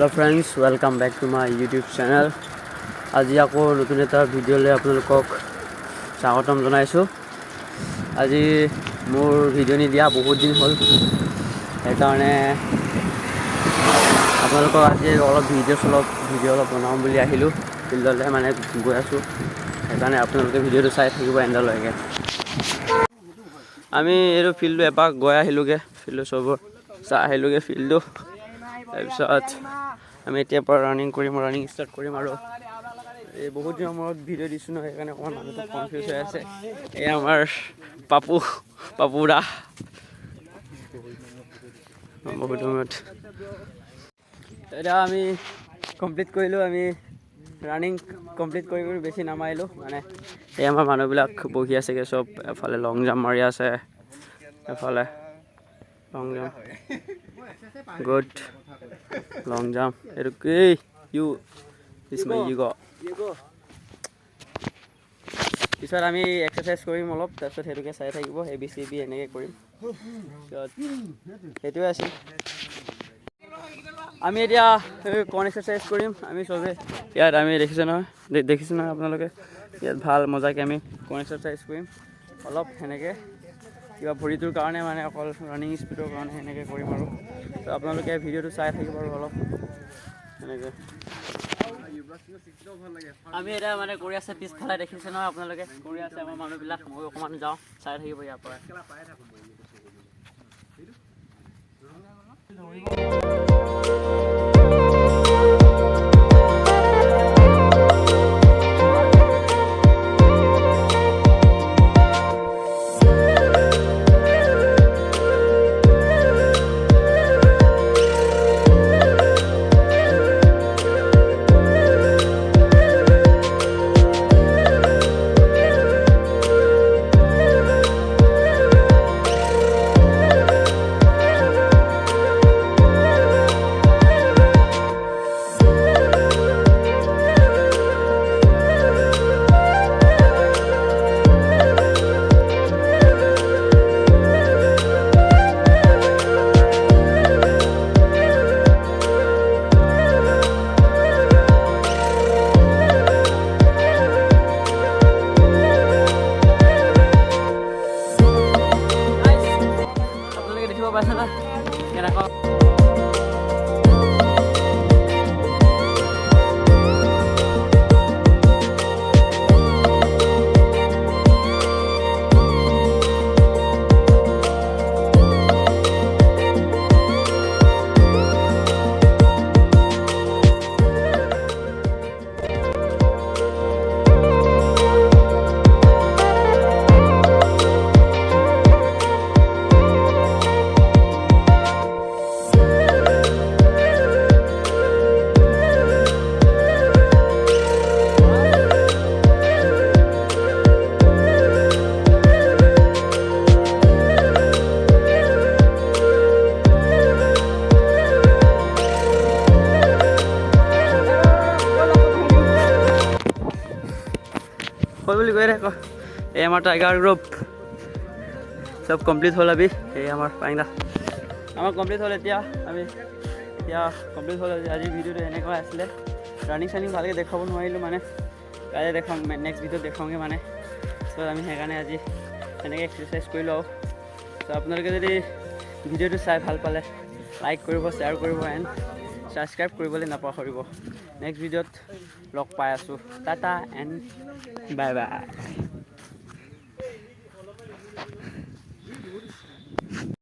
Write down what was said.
Hello friends, welcome back to my YouTube channel. आज আকৌ নতুন এটা ভিডিঅ'লৈ আপোনালোকক স্বাগতম জনাইছোঁ। আজি মোৰ ভিডিঅ' নিদিয়া বহুত দিন হ'ল, সেইকাৰণে আপোনালোকক আজি অলপ ভিডিঅ' অলপ বনাম বুলি আহিলোঁ। ফিল্ডলৈ মানে গৈ আছোঁ, সেইকাৰণে আপোনালোকে ভিডিঅ'টো চাই থাকিব এণ্ডলৈকে। আমি এইটো ফিল্ডটো এপাক গৈ আহিলোঁগৈ, ফিল্ডটো চবৰ চাই আহিলোঁগৈ ফিল্ডটো। তাৰপিছত আমি এতিয়াৰ পৰা ৰানিং ষ্টাৰ্ট কৰিম। আৰু এই বহুত দিনৰ মূৰত ভিডিঅ' দিছোঁ নহয়, সেইকাৰণে অকণমান মানুহটো কনফিউজ হৈ আছে। এই আমাৰ পাপুদা বহুত সময়ত এতিয়া আমি কমপ্লিট কৰিলোঁ। আমি ৰানিং কমপ্লিট কৰি বেছি নামাৰিলোঁ, মানে এই আমাৰ মানুহবিলাক বহি আছেগৈ চব। এফালে লং জাম্প মাৰি আছে, এফালে লং জাম্প, গুড লং জাম্প। এইটো কি ইউ পিছত আমি এক্সাৰচাইজ কৰিম অলপ, তাৰপিছত সেইটোকে চাই থাকিব। ABCD এনেকৈ কৰিম, পিছত সেইটোৱে আছিল। আমি এতিয়া কৰ্ণ এক্সাৰচাইজ কৰিম। আমি চবেই ইয়াত আমি দেখিছোঁ নহয় আপোনালোকে, ইয়াত ভাল মজাকৈ আমি কৰ্ণ এক্সাৰচাইজ কৰিম অলপ সেনেকৈ, কিবা ভৰিটোৰ কাৰণে, মানে অকল ৰানিং স্পীডৰ কাৰণে সেনেকৈ কৰিম। আৰু তো আপোনালোকে ভিডিঅ'টো চাই থাকিব আৰু অলপ সেনেকৈ। আমি এতিয়া মানে কৰি আছে পিছফালে দেখিছে নহয় আপোনালোকে, কৰি আছে আমাৰ মানুহবিলাক। মই অকণমান যাওঁ, চাই থাকিব ইয়াৰ পৰা। পাইছে না কেনেকুৱা বুলি কৈ থাক। এই আমাৰ টাইগাৰ গ্ৰুপ চব কমপ্লিট হ'ল। এই আমাৰ পাইংদা আমাৰ কমপ্লিট হ'ল। এতিয়া কমপ্লিট হ'ল। আজি ভিডিঅ'টো এনেকুৱা আছিলে। ৰানিং চানিং ভালকৈ দেখাব নোৱাৰিলোঁ, মানে কাইলৈ দেখাম, নেক্সট ভিডিঅ'ত দেখাওঁগৈ মানে। ত' আমি সেইকাৰণে আজি এনেকৈ এক্সাৰচাইজ কৰিলোঁ। আৰু ত' আপোনালোকে যদি ভিডিঅ'টো চাই ভাল পালে লাইক কৰিব, শ্বেয়াৰ কৰিব এণ্ড ছাবস্ক্ৰাইব কৰিবলৈ নাপাহৰিব। নেক্সট ভিডিঅ'ত লগ পাই আছোঁ। Tata and bye bye.